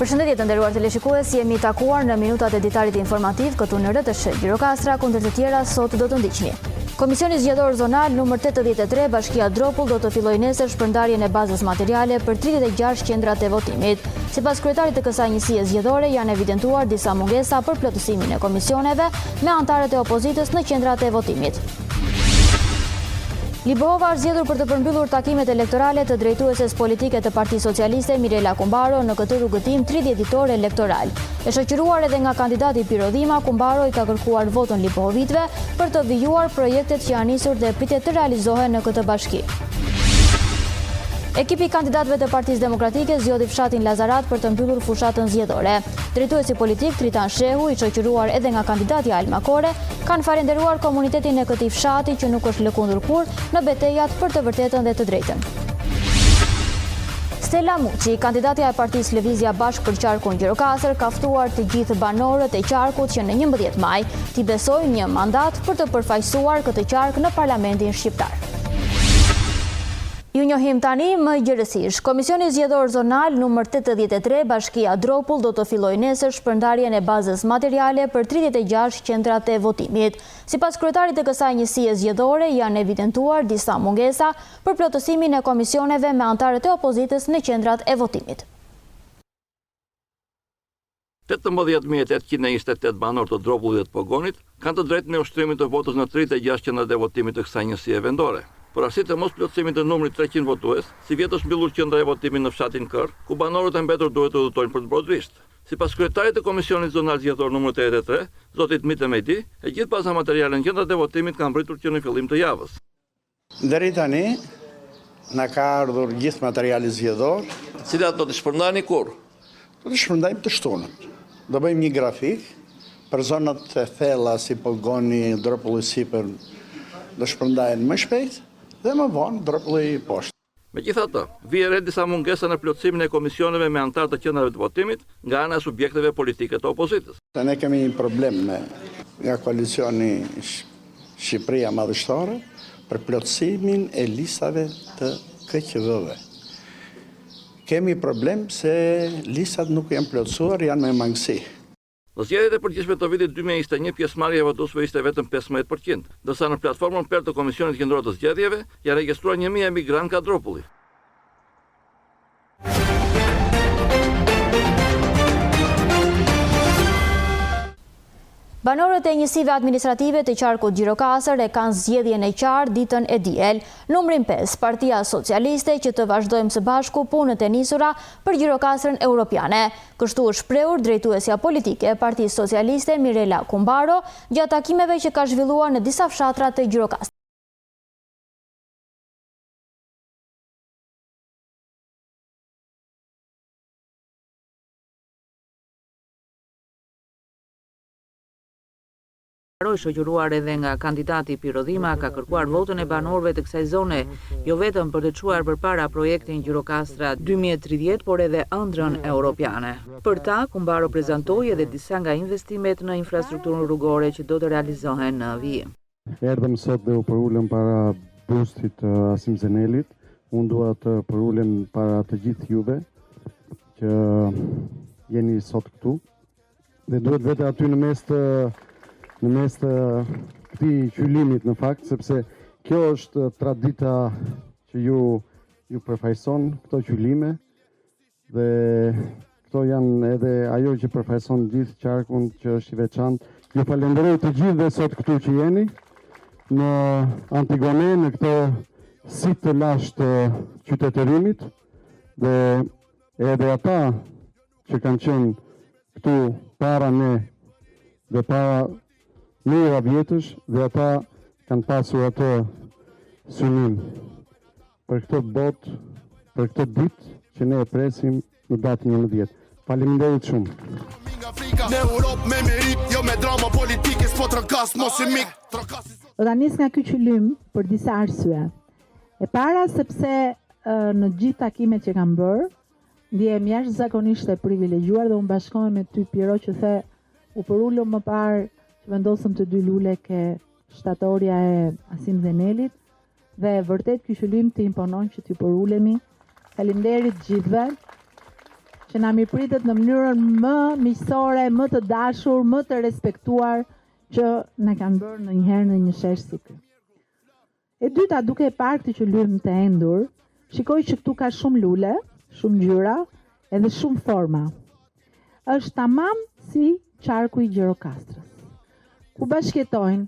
Përshëndetje të nderuar teleshikues, jemi takuar në minutat e ditarit informativ këtu në RTS Gjirokastra, kundër të tjera sot do të ndiqni. Komisioni zgjedhor zonal numër 83 Bashkia Dropull do të fillojë nesër shpërndarjen e bazës materiale për 36 qendrat e votimit. Sipas kryetarit të kësaj njësie zgjedhore janë evidentuar disa mungesa për plotësimin e komisioneve me anëtarët e opozitës në qendrat e votimit. Libohova është zgjedhur për të përmbyllur takimet elektorale të drejtueses politike të Partisë Socialiste Mirela Kumbaro në këtë rrugëtim 30 ditor elektoral. E shoqëruar edhe nga kandidati Pirodhima, Kumbaro i ka kërkuar votën libohovitëve për të vijuar projektet që janë nisur dhe pritet të realizohen në këtë bashki. Ekipi i kandidatëve të Partisë Demokratike zgjodhi fshatin Lazarat për të mbyllur fushatën zgjedhore. Drejtuesi politik Tritan Shehu, i shoqëruar edhe nga kandidati Alma Kore, kanë falenderuar komunitetin e këtij fshati që nuk është lëkundur kurrë në betejat për të vërtetën dhe të drejtën. Stella Muçi, kandidatja e Partisë Lëvizja Bashk për qarkun Gjirokastër, ka ftuar të gjithë banorët e qarkut që në 11 maj t'i besojnë një mandat për të përfaqësuar këtë qark në Parlamentin Shqiptar. Ju njohim tani më gjërësish. Komisioni zgjedhor zonal numër 83 Bashkia Dropull do të fillojë nesër shpërndarjen e bazës materiale për 36 qendrat e votimit. Sipas kryetarit të kësaj njësie zgjedhore janë evidentuar disa mungesa për plotësimin e komisioneve me anëtarët e opozitës në qendrat e votimit. 18.828 banorë të Dropullit të Pogonit kanë të drejtë në ushtrimit të votës në 36 qendrat e votimit të kësaj njësie vendore. Por arsyet e mos plotësimit të numrit 300 votues, si vjet është mbyllur qendra e votimit në fshatin Kër, ku banorët e mbetur duhet të votojnë për të brodrisht. Sipas kryetarit të Komisionit Zonal Zgjedhor numër 83, zotit Mite Mejdi, e gjithë baza materiale në qendrat e votimit kanë mbritur që në fillim të javës. Deri tani na ka ardhur gjithë materiali zgjedhor. Cilat do të shpërndani kur? Do të shpërndajmë të shtunën. Do bëjmë një grafik për zonat e thella si Pogoni, Dropulli Sipër, do shpërndahen më shpejt dhe më vonë Dropulli poshtë. Megjithatë, vije re disa mungesa në plotësimin e komisioneve me anëtar të qendrave të votimit nga ana e subjekteve politike të opozitës. Ne kemi një problem nga koalicioni Shqipëria Madhështore për plotësimin e listave të KQV-ve. Kemi problem se listat nuk janë plotësuar, janë me mangësi. Në zgjedhjet e përgjithshme të vitit 2021 pjesëmarrja e votuesve ishte vetëm 15%, ndërsa në platformën PER të Komisionit Qendror të Zgjedhjeve janë regjistruar 1000 emigrantë nga Dropulli. Banorët e njësive administrative të qarkut Gjirokastër e kanë zgjedhjen e qartë ditën e diel. Numrin 5, Partia Socialiste, që të vazhdojmë së bashku punët e nisura për Gjirokastrën Europiane. Kështu është shprehur drejtuesja politike e Partisë Socialiste Mirela Kumbaro gjatë takimeve që ka zhvilluar në disa fshatra të Gjirokastrës. Shoqëruar edhe nga kandidati Pirodhima, ka kërkuar votën e banorëve të kësaj zone, jo vetëm për të çuar përpara projektin Gjirokastra 2030, por edhe ëndrrën europiane. Për ta, Kumbaro prezantoi edhe disa nga investimet në infrastrukturën rrugore që do të realizohen në vijim. Erdhëm sot dhe u përulëm para bustit Asim Zenelit. Unë dua të përulem para të gjithë juve që jeni sot këtu. Dhe duhet vetë aty në mes të këtij qylimit në fakt, sepse kjo është tradita që ju përfaqëson këto qylime dhe këto janë edhe ajo që përfaqëson gjithë qarkun që është i veçantë. Ju falenderoj të gjithë dhe sot këtu që jeni në Antigone, në këtë sit të lashtë të qytetërimit dhe edhe ata që kanë qenë këtu para ne dhe para mijëra vjetësh dhe ata kanë pasur atë synim për këtë botë, për këtë ditë që ne e presim në datën 11. Faleminderit shumë. Në Europë me merit, jo me drama politike, s'po trokas mos i mik. Do ta nis nga ky qylim për disa arsye. E para sepse në gjithë takimet që kam bërë, ndihem jashtëzakonisht e privilegjuar dhe unë bashkohem me ty Piero që the u përulëm më parë që vendosëm të 2 lule ke shtatorja e Asim Zenelit dhe vërtet ky qylim të imponon që t'ju përulemi. Faleminderit gjithëve që na mirëpritet në mënyrën më miqësore, më të dashur, më të respektuar që na kanë bërë ndonjëherë në një shesh si ky. E dyta, duke e parë këtë qyllym të endur, shikoj që këtu ka shumë lule, shumë ngjyra, edhe shumë forma. Është tamam si qarku i Gjirokastrës, ku bashkëjetojnë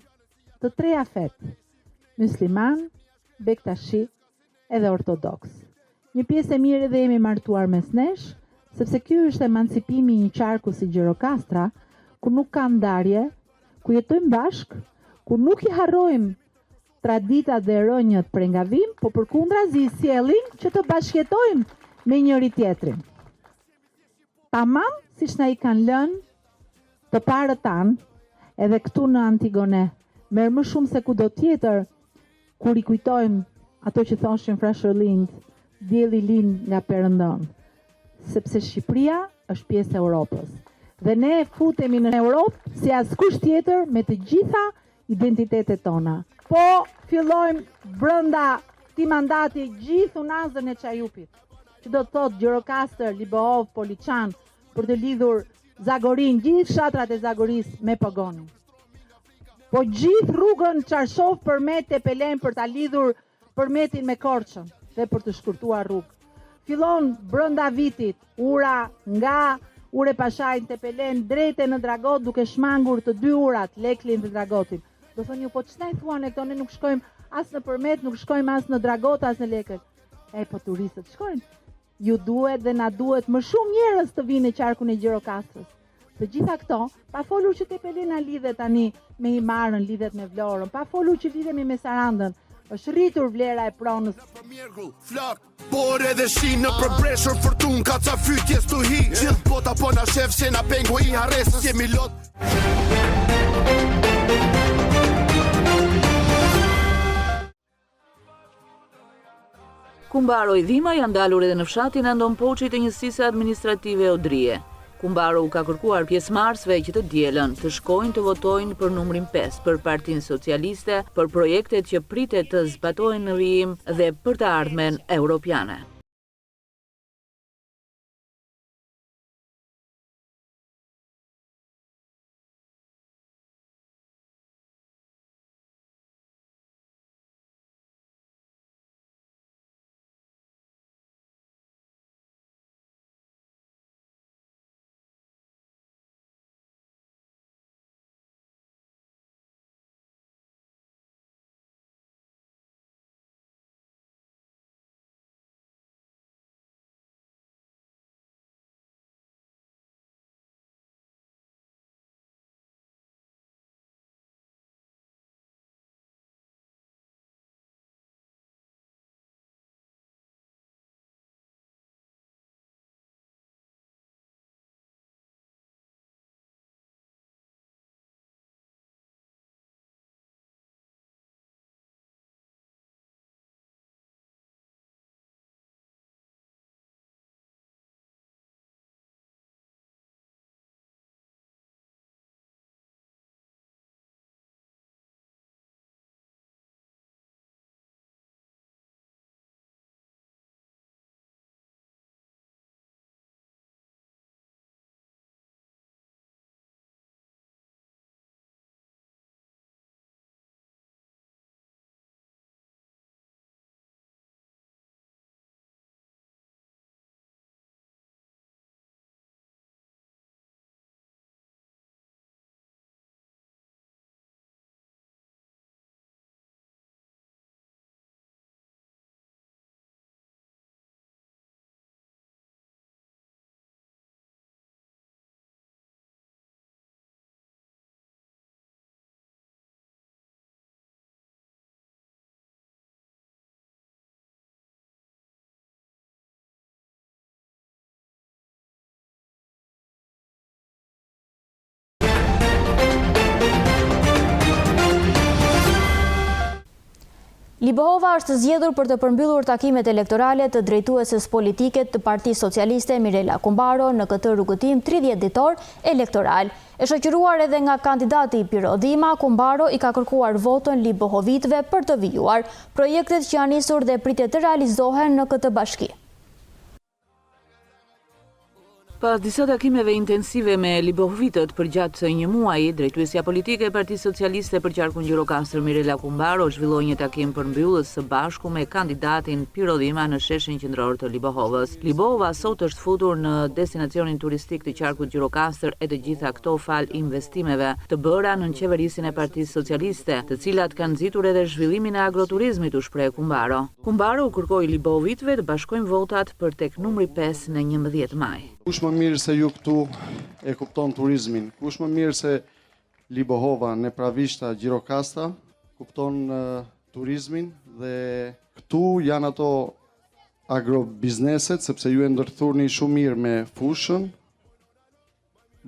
të treja fetë, musliman, bektashi edhe ortodoks. Një pjesë e mirë edhe jemi martuar mes nesh, sepse ky është emancipimi i një qarku si Gjirokastra, ku nuk ka ndarje, ku jetojmë bashk, ku nuk i harrojmë traditat dhe rënjët për engavim, po përkundrazi sjellin që të bashkëjetojmë me njëri tjetrin. Tamam siç na i kanë lënë të parët tanë, edhe këtu në Antigone, merr më shumë se kudo tjetër, kur i kujtojmë ato që thoshin frashërlind, dielli lind nga Perëndon, sepse Shqipëria është pjesë e Europës. Dhe ne futemi në Europë si askush tjetër me të gjitha identitetet tona. Po fillojmë brenda këtij mandati gjithë unazën e Çajupit, që do të thotë Gjirokastër, Libohov, Poliçan, për të lidhur Zagorin, gjithë fshatrat e Zagorisë me Pogonin. Po gjithë rrugën Çarshov përmet Tepelen për ta lidhur përmetin me Korçën dhe për të shkurtuar rrugë. Fillon brenda vitit ura nga Ure Pashajnë Tepelen drejte në Dragot duke shmangur të dy urat, Leklin dhe Dragotin. Do thoni ju, po ç'na i thuan e këto, ne nuk shkojmë as në përmet, nuk shkojmë as në Dragot, as në Lekël. Po turistët shkojnë. Ju duhet dhe na duhet më shumë njerëz të vinë në qarkun e Gjirokastrës. Të gjitha këto, pa folur që Tepelena lidhet tani me Himarën, lidhet me Vlorën, pa folur që lidhemi me Sarandën, është rritur vlera e pronës. Flak, por edhe shi në përbreshur fortun ka ca fytjes të hi. Gjithë bota po na shef se na pengu i harresës, jemi lot. Kumbaro i Dhima janë dalur edhe në fshatin Andon Poçi të njësisë administrative Odrije. Kumbaro u ka kërkuar pjesëmarrësve që të dielën të shkojnë të votojnë për numrin 5 për Partinë Socialiste për projektet që pritet të zbatohen në vijim dhe për të ardhmen europiane. Libohova është zgjedhur për të përmbyllur takimet elektorale të drejtueses politike të Partisë Socialiste Mirela Kumbaro në këtë rrugëtim 30 ditor elektoral. E shoqëruar edhe nga kandidati Piro Dhima, Kumbaro i ka kërkuar votën libohovitëve për të vijuar projektet që janë nisur dhe pritet të realizohen në këtë bashki. Pas disa takimeve intensive me libohvitët përgjatë një muaji, drejtuesja politike e Partisë Socialiste për qarkun Gjirokastër Mirela Kumbaro zhvilloi një takim përmbyllës së bashku me kandidatin Pirodhima në sheshin qendror të Libohovës. Libohova sot është futur në destinacionin turistik të qarkut Gjirokastër e të gjitha këto fal investimeve të bëra në qeverisin e Partisë Socialiste, të cilat kanë nxitur edhe zhvillimin e agroturizmit, u shpreh Kumbaro. Kumbaro u kërkoi libohvitëve të bashkojnë votat për tek numri 5 në 11 maj. Kush më mirë se ju këtu e kupton turizmin, kush më mirë se Libohova, Nepravishta, Gjirokastra kupton turizmin, dhe këtu janë ato agrobizneset, sepse ju e ndërthurni shumë mirë me fushën,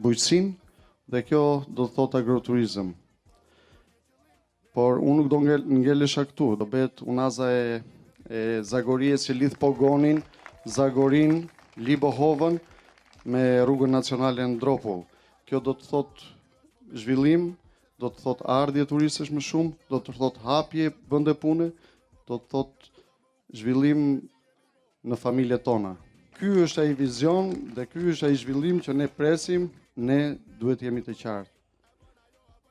bujqësinë, dhe kjo do të thot agroturizm. Por unë nuk do ngelesha këtu, do bet unaza e Zagories që lidh Pogonin, Zagorin, Libohovën me rrugën nacionale në Dropull. Kjo do të thot zhvillim, do të thot ardhje turistësh më shumë, do të thot hapje vende pune, do të thot zhvillim në familjet tona. Ky është ai vizion dhe ky është ai zhvillim që ne presim, ne duhet jemi të qartë.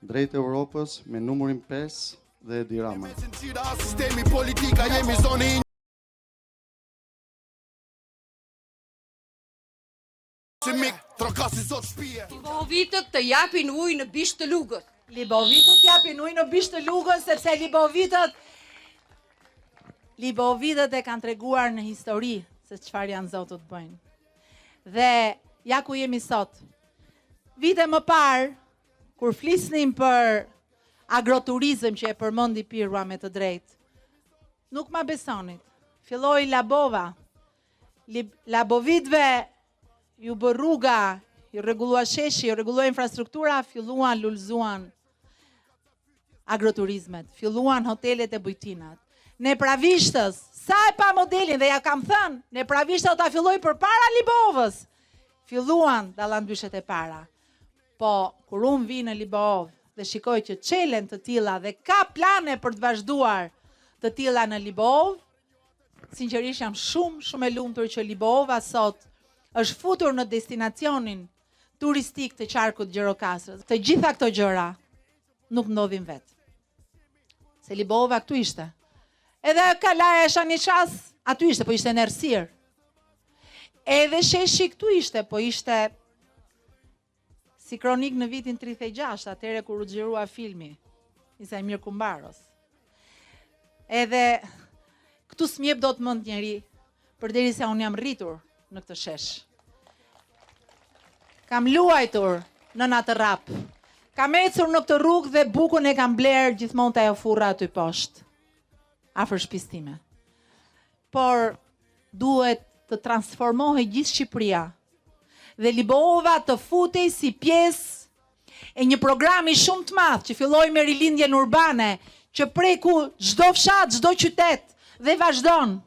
Drejt Europës me numrin 5 dhe Edi Rama. Sistemi politika jemi zoni Libohvitët të japin ujë në Bisht të Lugës. Libohvitët japin ujë në Bisht të Lugës, sepse Libohvitët e kanë treguar në histori se çfarë janë zotët bëjnë. Dhe ja ku jemi sot. Vite më parë, kur flisnim për agroturizëm që e përmendi Pirua me të drejtë, nuk ma besonit. Filloi Labova. Labovitëve ju bë rruga, ju rregullua sheshi, ju rregullua infrastruktura, filluan lulzuan agroturizmet, filluan hotelet e bujtinat. Nepravishtës, sa e pa modelin, dhe ja kam thënë, Nepravishta ta filloi përpara Libohovës. Filluan dallandyshet e para. Po, kur unë vi në Libohov dhe shikoj që çelen të tilla dhe ka plane për të vazhduar të tilla në Libohov, sinqerisht jam shumë e lumtur që Libohova sot është futur në destinacionin turistik të qarkut Gjirokastrës. Të gjitha këto gjëra nuk ndodhin vetë. Se Libohova këtu ishte. Edhe Kalaja e Shanishas aty ishte, po ishte në errësirë. Edhe sheshi këtu ishte, po ishte si kronik në vitin 36, atëre kur u xhirua filmi i Sajmir Kumbaros. Edhe këtu s'mjep do të mend njeri, përderisa unë jam rritur në këtë shesh. Kam luajtur në natë rap. Kam ecur në këtë rrugë dhe bukun e kam bler gjithmonë te ajo furra aty poshtë, afër shtëpisë time. Por duhet të transformohej gjithë Shqipëria dhe Libohova të futej si pjesë e një programi shumë të madh që filloi me rilindjen urbane, që preku çdo fshat, çdo qytet dhe vazhdon.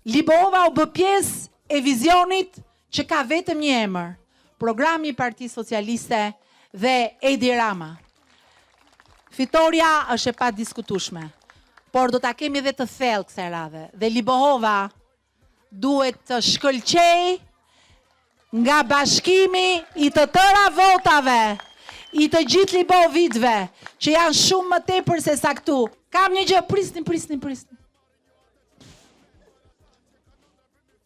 Libohova u bë pjesë e vizionit që ka vetëm një emër, programi i Partisë Socialiste dhe Edi Rama. Fitoria është e padiskutueshme, por do ta kemi edhe të thellë kësaj radhe. Dhe Libohova duhet të shkëlqej nga bashkimi i të tëra votave, i të gjithë Libohvitëve, që janë shumë më tepër se sa këtu. Kam një gjë, prisni.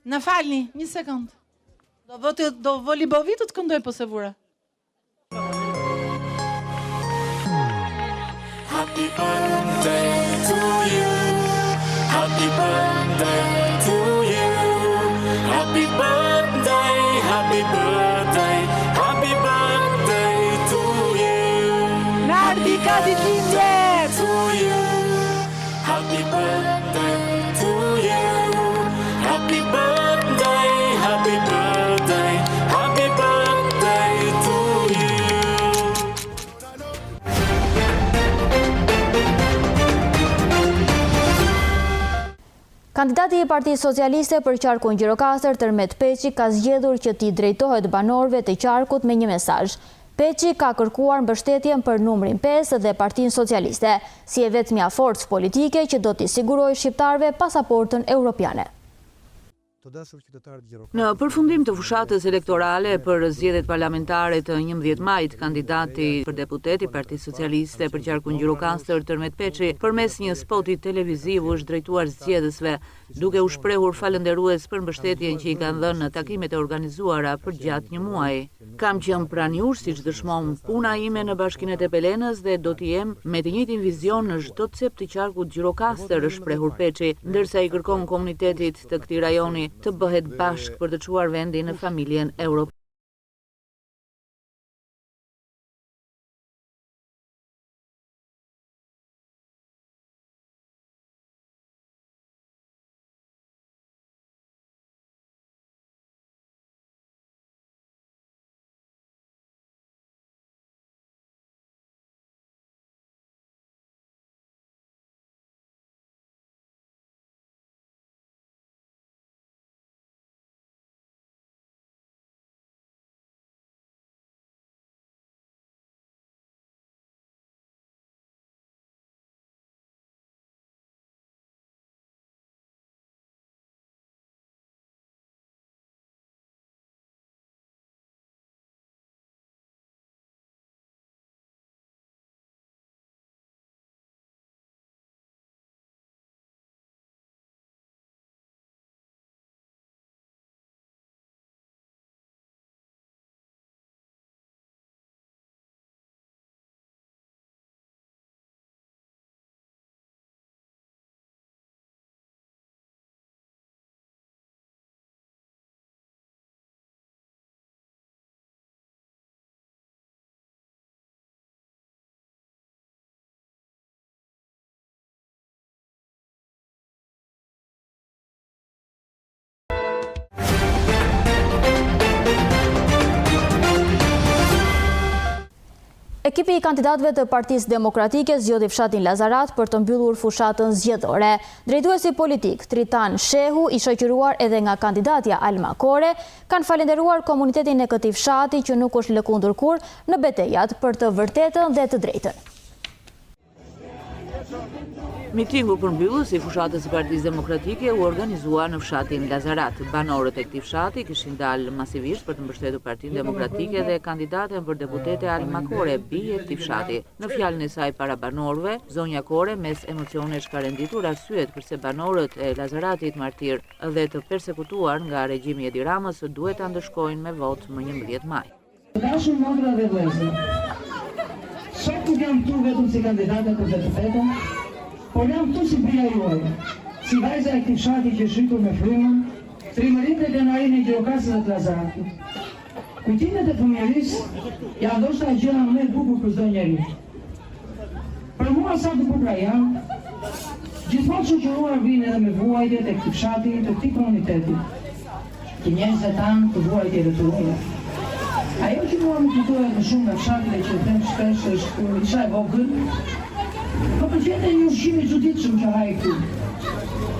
Në falni, një sekund. Do vë Libohvitët të këndoj po se vura. Happy birthday to you. Happy birthday to you. Happy birthday, happy birthday, happy birthday to you. Nardi ka ditëlindje to you. Happy birthday to you. Happy birthday, happy birthday, happy birthday to you. Kandidati i Partisë Socialiste për qarkun Gjirokastër, Tërmet Peçi, ka zgjedhur që t'i drejtohet banorëve të qarkut me një mesazh. Peçi ka kërkuar mbështetjen për numrin 5 dhe Partinë Socialiste, si e vetmja forcë politike që do t'i sigurojë shqiptarëve pasaportën europiane. Në përfundim të fushatës elektorale për zgjedhjet parlamentare të 11 majit, kandidati për deputet i Partisë Socialiste për qarkun Gjirokastër Tërmet Peçi, përmes një spoti televiziv u është drejtuar zgjedhësve, duke u shprehur falënderues për mbështetjen që i kanë dhënë në takimet e organizuara për gjatë një muaji. Kam qenë pranë jush, siç dëshmon puna ime në Bashkinë e Tepelenës dhe do të jem me të njëjtin vizion në çdo cep të qarkut Gjirokastër, është shprehur Peçi, ndërsa i kërkon komunitetit të këtij rajoni të bëhet bashkë për të çuar vendin në familjen evropiane. Ekipi i kandidatëve të Partisë Demokratike zgjodhi fshatin Lazarat për të mbyllur fushatën zgjedhore. Drejtuesi politik Tritan Shehu, i shoqëruar edhe nga kandidatja Alma Kore, kanë falendëruar komunitetin e këtij fshati që nuk është lëkundur kurrë në betejat për të vërtetën dhe të drejtën. Mitingu përmbyllës i fushatës së Partisë Demokratike u organizua në fshatin Lazarat. Banorët e këtij fshati kishin dalë masivisht për të mbështetur Partinë Demokratike dhe kandidaten për deputete Alma Kore, bie e këtij fshati. Në fjalën e saj para banorëve, zonja Kore mes emocionesh ka renditur arsyet përse banorët e Lazaratit martir dhe të persekutuar nga regjimi i Edi Ramës duhet ta ndëshkojnë me votë më 11 maj. Dashur motra dhe vëllezër, sot nuk jam këtu vetëm si kandidate për deputetën, por jam këtu si bria juaj, si vajza e këtij fshati që shritur me frymën, trimërinë e kanarinë e Gjirokastës dhe të Lazaratit. Kujtimet e fëmijërisë janë ndoshta gjëra më e bukur për çdo njeri. Për mua sa të bukura janë, gjithmonë shoqëruar vinë edhe me vuajtjet e këtij fshati, të këtij komuniteti, që njerëzit tanë të vuajtje dhe të ruja. Ajo që mua më kujtohet më shumë nga fshati dhe që them shpesh është kur isha e vogël, më pëlqente një ushqim i çuditshëm që haj këtu.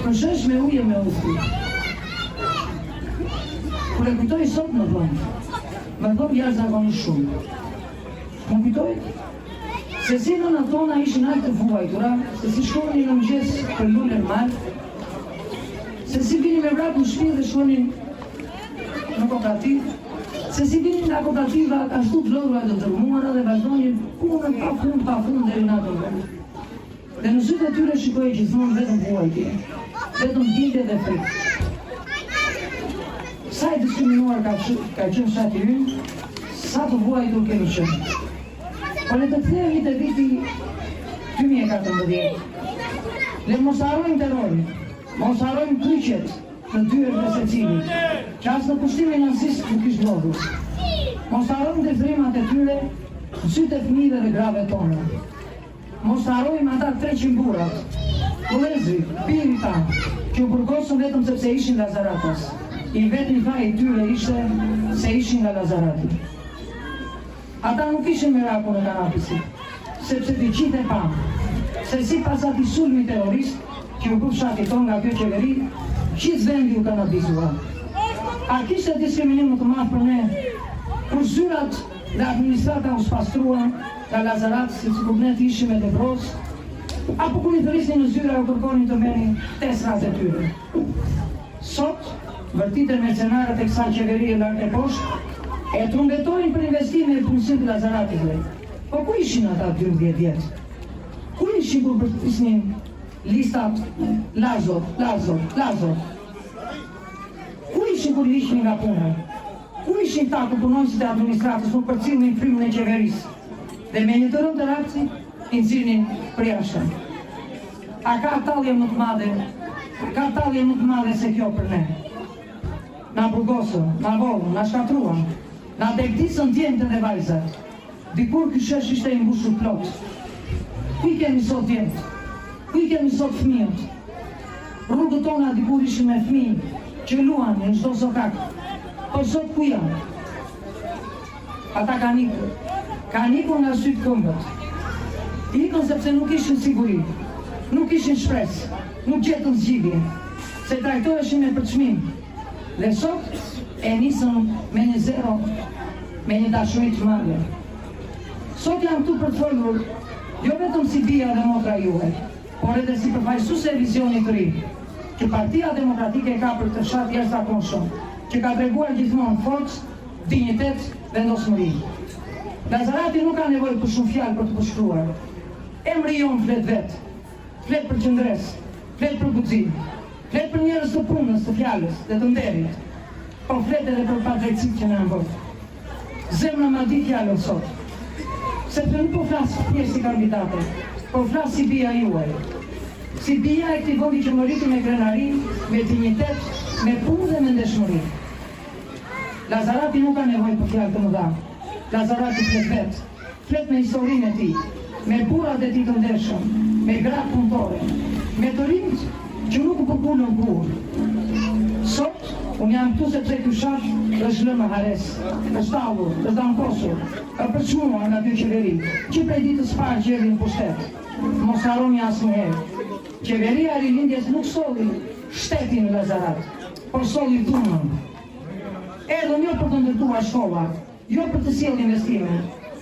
Përshesh me ujë me ufë. Kur e kujtoj sot më thon jashtëzakonisht shumë. Më kujtoj se si nëna tona ishin aq të vuajtura, se si shkonin në mëngjes për lulën mal, se si vinin me vrap në shtëpi dhe shkonin në kooperativ, se si vinin nga kooperativa ashtu të lodhura të dërmuara dhe vazhdonin punën pa fund deri në atë vend. Dhe në sytë e tyre shikoj gjithmonë vetëm vuajtje, vetëm bindje dhe frikë. Sa i diskriminuar ka qenë fshati ynë, sa të vuajtur kemi qenë. Por le të kthehemi te viti 2014. Le mos harrojmë terrorin, mos harrojmë kryqet në dyert e secilit, që as në pushtimin nazist nuk ishte ndodhur. Mos harrojmë dezrimat e tyre në sytë e fëmijëve dhe grave tona. Mos harrojmë ata 300 burrat, vëllezërit, birit tanë, që u burgosën vetëm sepse ishin Lazaratas. I vetëm faji i tyre ishte se ishin nga Lazarati. Ata nuk ishin miraku në kanapisit, sepse të qitë e pamë, se si pas ati sulmi terrorist, që u bërë fshati ton nga kjo qeveri, qitë vendi u kanabizua. A kishte diskriminim më të madh për ne, kur zyrat dhe administrata u spastruan nga Lazarat, si kur ne të ishim e Devros, apo kur i thërisni në zyra u kërkonin të merrin tesrat e tyre. Sot, vërtitën mercenarët e kësaj qeverie lartë e poshtë e trumbetojnë për investime e punësim të Lazaratitve. Po ku ishin ata 12 vjetë? Ku ishin kur përpisnin listat Lazor? Ku ishin kur ishin nga puna? Ku ishin ta ku punonësit e administratës nuk përcillnin frymën e qeverisë? Dhe me një të rëndë të rapsi, i nxirrnin për jashtë. A ka tallje më të madhe se kjo për ne? Na burgosën, na vollën, na shkatruan, na degdisën djemtë dhe vajzat. Dikur ky shesh ishte i mbushur plot. Ku i kemi sot djemtë? Ku i kemi sot fëmijët? Rrugët tona dikur ishin me fëmijë që luan në çdo sokak. Po sot ku janë? Ata kanë ikur nga syt këmbët. Ikën sepse nuk ishin siguri, nuk ishin shpresë, nuk gjetën zgjidhje, se trajtoheshin me përçmim. Dhe sot e nisën me një zero, me një dashuri të madhe. Sot jam këtu për të folur, jo vetëm si bija dhe motra juve, por edhe si përfaqësuese e vizionit të ri, që Partia Demokratike ka për të fshatë jashtëzakonshëm, që ka treguar gjithmonë forcë, dinjitet, vendosmëri. Lazarati nuk ka nevojë për shumë fjalë për të përshkruar. Emri jonë flet vetë, flet për qëndres, flet për guxim, flet për njerëz të punës, të fjalës dhe të nderit, po flet edhe për padrejtësitë që na mbot. Zemra ma di fjalën sot, sepse nuk po flas thjesht si kandidate, po flas si bija juaj. Si bija e këtij vendi që më rriti me krenari, me dinjitet, me punë dhe me ndeshmëri. Lazarati nuk ka nevojë për fjalë të mëdha. Lazarati flet vetë, flet me historinë e tij, me burrat e tij të ndershëm, me gratë punëtore, me të rinjt që nuk u përpullën kurrë. Sot, unë jam këtu sepse ky fshat është lënë hares, është tallur, është damkosur, është përçmuar nga ky qeveri, që prej ditës parë që erdhi në pushtet. Mos harroni asnjëherë. Qeveria e rilindjes nuk solli shtetin në Lazarat, por solli dhunën. Erdhën jo për të ndërtuar shkolla, jo për të sjellë investime,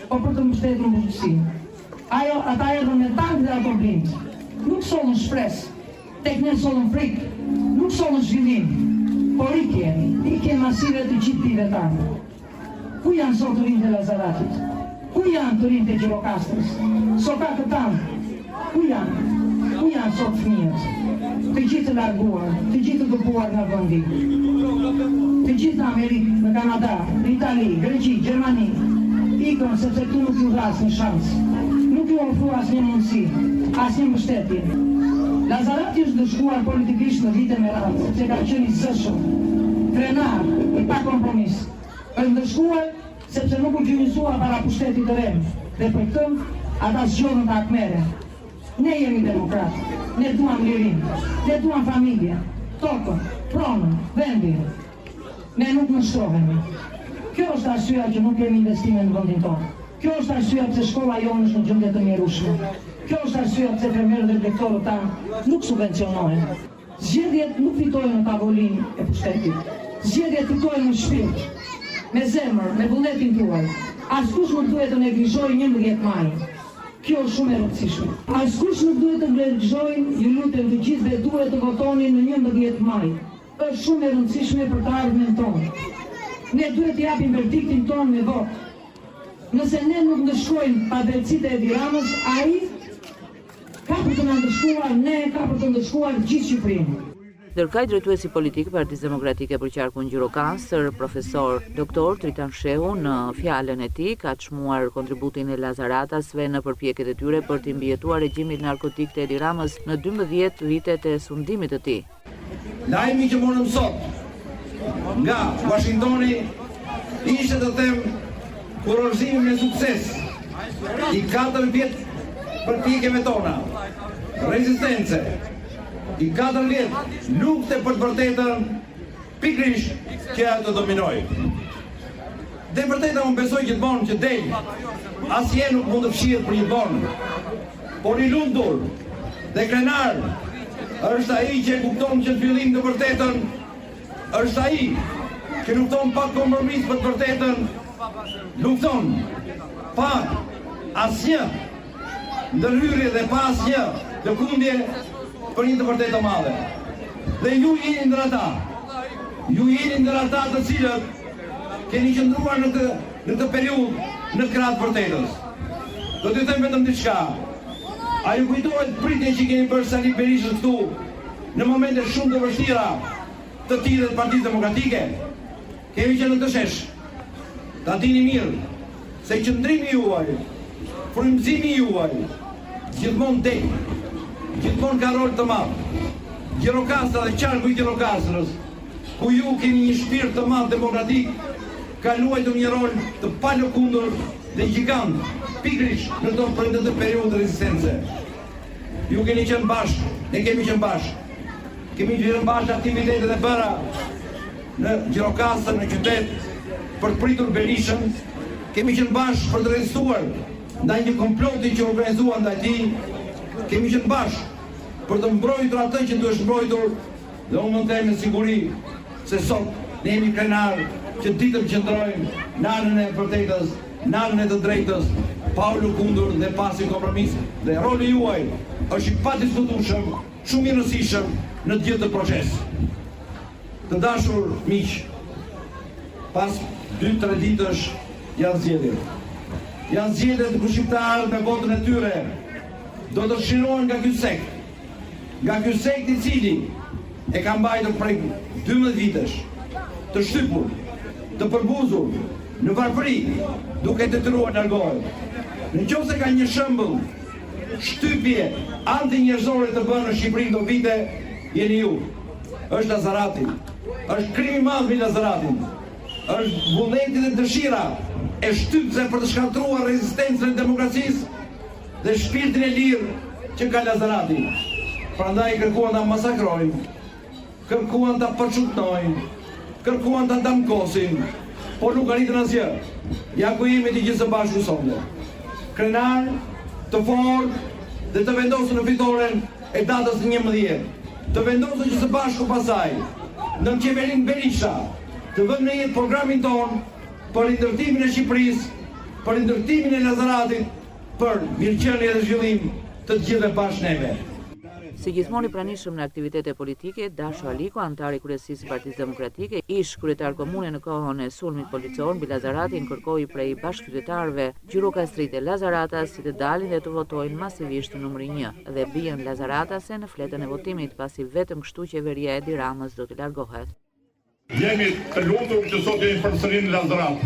por për të mbështetur bujqësinë. Ata erdhën me tank dhe ato blind. Nuk sollën shpresë, tek ne sollën frikë, nuk sollën zhvillim, por ikje masive të gjithë pive tanë. Ku janë sot të rinjtë e Lazaratit? Ku janë të rinjtë e Gjirokastrës? Sokakët tanë? Ku janë sot fëmijët? Të gjithë të larguar, të gjithë të dëbuar nga vendi. Të gjithë në Amerikë, në Kanada, në Itali, Greqi, Gjermani, ikën sepse tu nuk ju dha asnjë shans. Nuk ju ofru asnjë mundësi, asnjë mbështetje. Lazarati është dëshkuar politikisht në vite me radhë, sepse ka qenë i zëshëm, krenar, i pa kompromis. Është dëshkuar sepse nuk u gjynjësua para pushtetit të rem, dhe për këtë ata zgjodhen të akmere. Ne jemi demokratë, ne duam lirin, ne duam familje, tokën, pronën, vendin. Ne nuk nështrohemi. Kjo është arsyeja që nuk kemi investime në vendin tonë. Kjo është arsyeja pse shkolla jonë është në gjendje të mjerueshme. Kjo është arsyeja pse fermerët dhe lektorët tanë nuk subvencionohen. Zgjedhjet nuk fitojnë në tavolinë e pushtetit. Zgjedhjet fitojnë në shpirt, me zemër, me vullnetin tuaj. Askush nuk duhet të neglizhojë 11 majin. Kjo është shumë e rëndësishme. Askush nuk duhet të neglizhojë, ju lutem të gjithëve duhet të votoni në 11 maj. Është shumë e rëndësishme për të ardhmen tonë. Ne duhet të japim verdiktin tonë me votë. Nëse ne nuk ndëshkojmë padrejtësitë e Edi Ramës, ai ka për të na ndëshkuar, ne ka për të ndëshkuar gjithë Shqipërinë. Ndërkaq drejtuesi politik i Partisë Demokratike për qarkun Gjirokastër, profesor Dr. Tritan Shehu, në fjalën e tij ka çmuar kontributin e Lazaratasve në përpjekjet e tyre për të mbijetuar regjimin narkotik të Edi Ramës në 12 vitet e sundimit të tij. Lajmi që morëm sot nga Washingtoni ishte të them kurorëzim me sukses i 4 vjet përpjekjeve tona, rezistence, i 4 vjet lufte për të vërtetën, pikërisht që ajo të dominojë. Dhe vërteta unë besoj gjithmonë që del, asnjë nuk mund të fshihet për gjithmonë, por i lundur dhe krenar është ai që kupton që në fillim të vërtetën, është ai që lufton pa kompromis për të vërtetën, lufton pa asnjë ndërhyrje dhe pa asnjë lëkundje për një të vërtetë të madhe. Dhe ju jeni ndër ata. Ju jeni ndër ata të cilët keni qëndruar në këtë periudhë në krah të vërtetës. Do t'ju them vetëm diçka. A ju kujtohet pritjen që keni bërë Sali Berishës këtu në momente shumë të vështira të tillë të Partisë Demokratike? Kemi qenë në të shesh. Ta dini mirë se qëndrimi juaj, frymëzimi juaj, gjithmonë dek, gjithmonë ka rol të madh. Gjirokastra dhe qarku i Gjirokastrës, ku ju keni një shpirt të madh demokratik, ka luajtur një rol të palëkundur dhe gjigant, pikërisht në këtë periudhë të rezistence. Ju keni qenë bashkë, ne kemi qenë bashkë. Kemi qenë bashkë aktivitetet e bëra në Gjirokastrë, në qytet, për të pritur Berishën. Kemi qenë bashkë për të rezistuar ndaj një komploti që organizuan ndaj tij. Kemi qenë bashkë për të mbrojtur atë që duhet mbrojtur, dhe unë mund të them me siguri se sot ne jemi krenar që ditëm qëndrojmë në anën e vërtetës, në anën e të drejtës, pa u lëkundur dhe pasi kompromis. Dhe roli juaj është i padiskutueshëm, shumë i rëndësishëm në të gjithë të proces. Të dashur miq, pas 2-3 ditësh janë zgjedhjet. Janë zgjedhjet ku shqiptarët me votën e tyre do të shirohen nga ky sekt. Nga ky sekt i cili e ka mbajtur prej 12 vitesh, të shtypur, të përbuzur, në varfëri, duke detyruar largohet. Nëse ka një shembull shtypje anti-njerëzore të bërë në Shqipëri këto vite, jeni ju. Është Lazarati. Është krimi i madh me Lazaratin. Është vullneti dhe dëshira e shtypse për të shkatruar rezistencën e demokracisë dhe shpirtin e lirë që ka Lazarati. Prandaj kërkuan ta masakrojnë, kërkuan ta përçutnojnë, kërkuan ta damkosin, por nuk arritën asgjë. Ja ku jemi të gjithë së bashku sonte. Krenar, të fortë dhe të vendosur në fitoren e datës 11. Të vendosur që së bashku pasaj, në qeverinë Berisha, të vënë në jetë programin ton për rindërtimin e Shqipërisë, për rindërtimin e Lazaratit, për mirëqenie dhe zhvillim të gjithëve bashkë neve. Si gjithmonë i pranishëm në aktivitete politike, Dasho Aliko, antar i kryesisë së Partisë Demokratike, ish kryetar komune në kohën e sulmit policor mbi Lazaratin, kërkoi prej bashkëqytetarëve gjirokastrit e Lazaratas si të dalin dhe të votojnë masivisht në numri 1 dhe bien Lazaratase në fletën e votimit, pasi vetëm kështu qeveria e Edi Ramës do të largohet. Jemi të lumtur që sot jemi përsëri në Lazarat.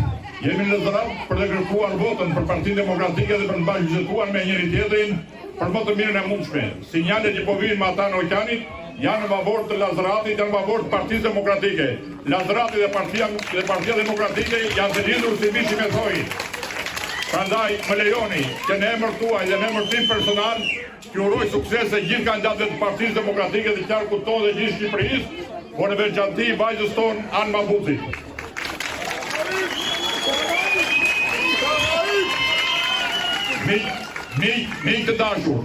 Jemi në Lazarat për të kërkuar votën për Partinë Demokratike dhe për të bashkëqytetuar me njëri tjetrin për më të mirën e mundshme. Sinjalet që po vijnë me ata në oqeanit janë në favor të Lazaratit, janë në favor të Partisë Demokratike. Lazarati dhe Partia Demokratike janë të lidhur si mishi me thojë. Prandaj më lejoni që në emër tuaj dhe në emër tim personal që uroj suksese gjithë kandidatëve të Partisë Demokratike dhe qarkut tonë dhe gjithë Shqipërisë, por në veçanti vajzës tonë Anë Mabuti. Miq të dashur,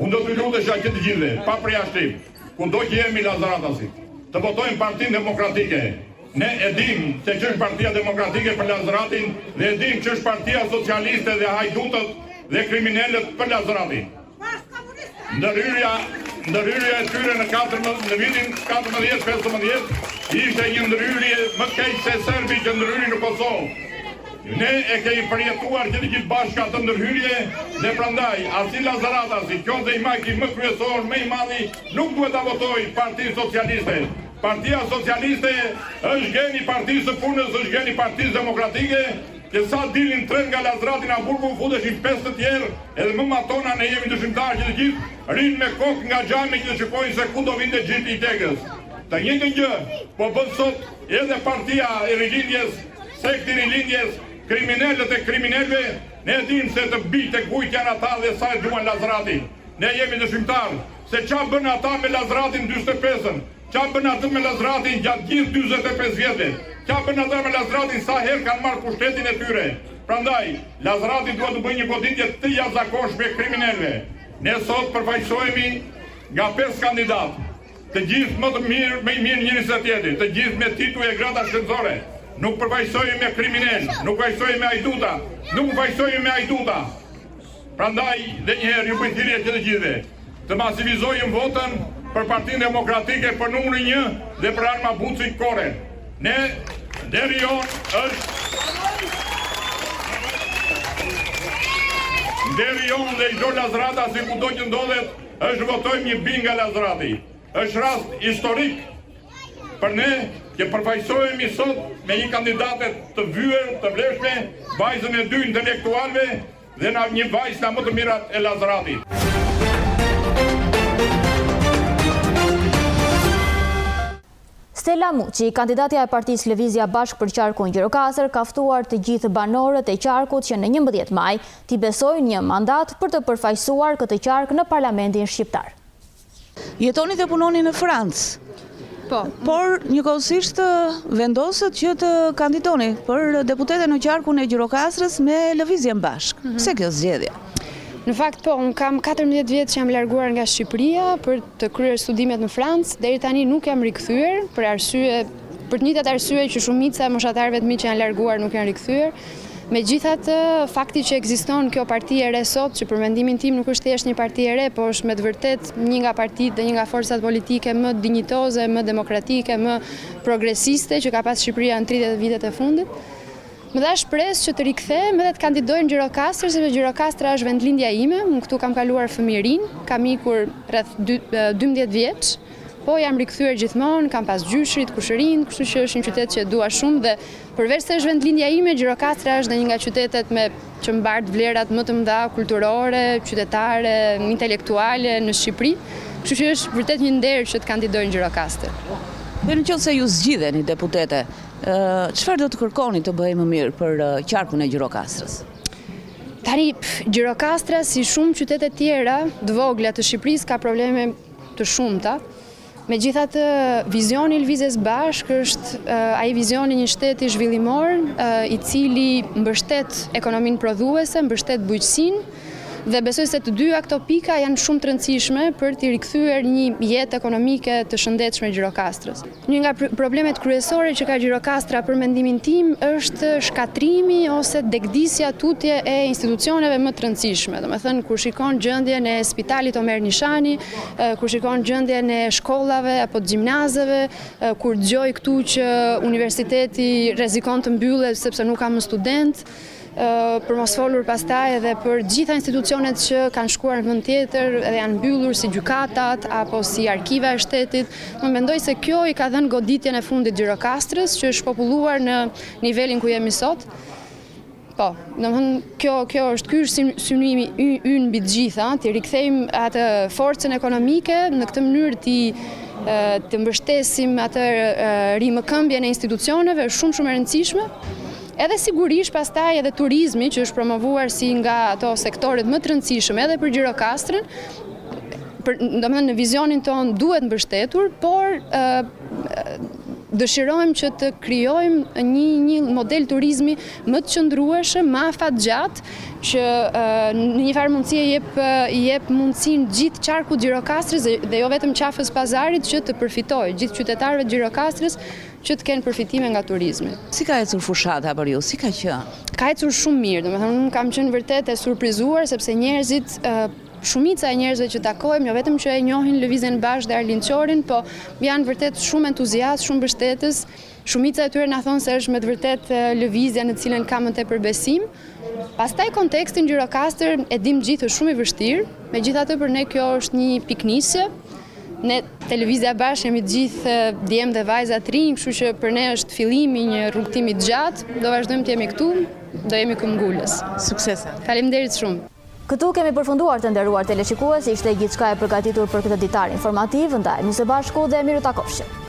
unë do të lutesha që të gjithëve, pa përjashtim, kudo që jemi Lazaratasit, të votojmë Partinë Demokratike. Ne e dim se që është Partia Demokratike për Lazaratin dhe e dim që është Partia Socialiste dhe hajdutët dhe kriminalët për Lazaratin. Ndërhyrja e tyre në vitin 14-15 ishte një ndërhyrje më keq se serbi që ndërhyri në Kosovë. Ne e kemi përjetuar që të gjithë bashkë atë ndërhyrje dhe prandaj asi Lazarata, si qoftë i maki më kryesor, më i madhi, nuk duhet ta votoj Partinë Socialiste. Partia Socialiste është geni Partisë së Punës, është geni Partisë Demokratike, që sa dilin 3 nga Lazarati në Hamburgu, futeshin 5 të tjerë, edhe më matona ne jemi dëshimtarë që të gjithë rinë me kokë nga xhami që të shikojnë se ku do vinte gjithë i tegës. Të njëjtën gjë po bën sot edhe Partia e Rilindjes, sekti i Rilindjes, kriminalët e kriminalëve, ne dim se të bijtë e kujt janë ata dhe sa e duan Lazaratin. Ne jemi dëshimtarë se çfarë bën ata me Lazaratin 45-ën, çfarë bën ata me Lazaratin gjatë gjithë 45 vjetëve, çfarë bën ata me Lazaratin sa herë kanë marrë pushtetin e tyre. Prandaj, Lazarati duhet të bëjë një goditje të jashtëzakonshme kriminalëve. Ne sot përfaqësohemi nga 5 kandidatë, të gjithë më të mirë, më i mirë njëri se tjetri, të gjithë me titull e grada shkencore. Nuk përfaqësohemi me kriminal, nuk përfaqësohemi me ajduta, nuk përfaqësohemi me ajduta. Prandaj, dhe njëherë ju bëj thirrje të gjithëve, të masivizojmë votën për Partinë Demokratike për numrin 1 dhe për Alma Buci Kore. Ne, deri jonë dhe i do Lazrata si kudo që ndodhet, është votojmë një binga Lazrati. Është rast historik për ne që përfaqësohemi sot me një kandidate të vyer, të vlefshme, vajzën e 2 intelektualve dhe një vajzë nga më të mirat e Lazratit. Stella Muçi, kandidatja e Partisë Lëvizja Bashkë për qarkun Gjirokastër, ka ftuar të gjithë banorët e qarkut që në 11 maj t'i besojnë një mandat për të përfaqësuar këtë qark në Parlamentin shqiptar. Jetoni dhe punoni në Francë. Po. Por njëkohësisht vendosët që të kandidoni për deputete në qarkun e Gjirokastrës me Lëvizjen Bashkë. Pse kjo zgjedhje? Në fakt po, unë kam 14 vjetë që jam larguar nga Shqipëria për të kryer studimet në Francë, deri tani nuk jam rikthyer për të njëjtat arsye që shumica e moshatarëve të mi që janë larguar nuk janë rikthyer. Megjithatë, fakti që ekziston kjo parti e re sot, që për mendimin tim nuk është thjesht një parti e re, po është me të vërtet një nga partitë dhe një nga forcat politike më dinjitoze, më demokratike, më progresiste që ka pas Shqipëria në 30 vitet e fundit. Më dha shpresë që të rikthehem edhe të kandidoj në Gjirokastër, sepse Gjirokastra është vendlindja ime, unë këtu kam kaluar fëmijërinë, kam ikur rreth 12 vjeç, po jam rikthyer gjithmonë, kam pas gjyshrit, kushërinë, kështu që është një qytet që dua shumë dhe përveç se është vendlindja ime, Gjirokastra është një nga qytetet që mbart vlerat më të mëdha kulturore, qytetare, intelektuale në Shqipëri, kështu që është vërtet një nder që të kandidoj në Gjirokastër. Dhe në qoftë se ju zgjidheni deputete, çfarë do të kërkoni të bëjë më mirë për qarkun e Gjirokastrës? Tani, Gjirokastra, si shumë qytete tjera të vogla të Shqipërisë, ka probleme të shumta. Megjithatë, vizioni i Lëvizjes Bashkë është ai vizioni një shteti zhvillimor, i cili mbështet ekonominë prodhuese, mbështet bujqësinë, dhe besoj se të dyja këto pika janë shumë të rëndësishme për t'i rikthyer një jetë ekonomike të shëndetshme Gjirokastrës. Një nga problemet kryesore që ka Gjirokastra për mendimin tim është shkatrimi ose degdisja tutje e institucioneve më të rëndësishme. Domethënë, kur shikon gjendjen e Spitalit Omer Nishani, kur shikon gjendjen e shkollave apo të gjimnazeve, kur dëgjoj këtu që universiteti rrezikon të mbyllet sepse nuk ka më student, për mos folur pastaj edhe për gjitha institucionet që kanë shkuar në vend tjetër edhe janë mbyllur si gjykatat apo si arkiva e shtetit. Më mendoj se kjo i ka dhënë goditjen e fundit Gjirokastrës, që është populluar në nivelin ku jemi sot. Po, domethënë kjo është ky synimi ynë mbi të gjitha, të rikthejmë atë forcën ekonomike në këtë mënyrë të mbështesim atë rimëkëmbjen e institucioneve, është shumë e rëndësishme. Edhe sigurisht pastaj edhe turizmi që është promovuar si nga ato sektoret më të rëndësishëm edhe për Gjirokastrën, domethënë në vizionin ton duhet mbështetur, por dëshirojmë që të krijojmë një model turizmi më të qëndrueshëm, më afatgjatë, që në një farë mundësie jep mundësinë gjithë qarkut Gjirokastrës dhe jo vetëm qafës pazarit që të përfitojë, gjithë qytetarëve të Gjirokastrës që të kenë përfitime nga turizmi. Si ka ecur fushata për ju? Si ka qenë? Ka ecur shumë mirë, domethënë unë kam qenë vërtet e surprizuar sepse njerëzit, shumica e njerëzve që takojmë, jo vetëm që e njohin Lëvizjen Bashkë dhe Arlind Qorin, po janë vërtet shumë entuziast, shumë mbështetës. Shumica e tyre na thonë se është me të vërtet lëvizja në cilën kam më tepër besim. Pastaj kontekstin Gjirokastër e dim gjithë është shumë i vështirë, megjithatë për ne kjo është një piknisje. Ne Lëvizja Bashkë jemi gjithë djemë dhe vajza të rinj, kështu që për ne është fillimi një rrugtimi të gjatë, do vazhdojmë të jemi këtu, do jemi këmbgulës. Suksese. Faleminderit shumë. Këtu kemi përfunduar të nderuar teleshikues, ishte gjithçka e përgatitur për këtë ditar informativ, ndajemi së bashku dhe miru takofshim.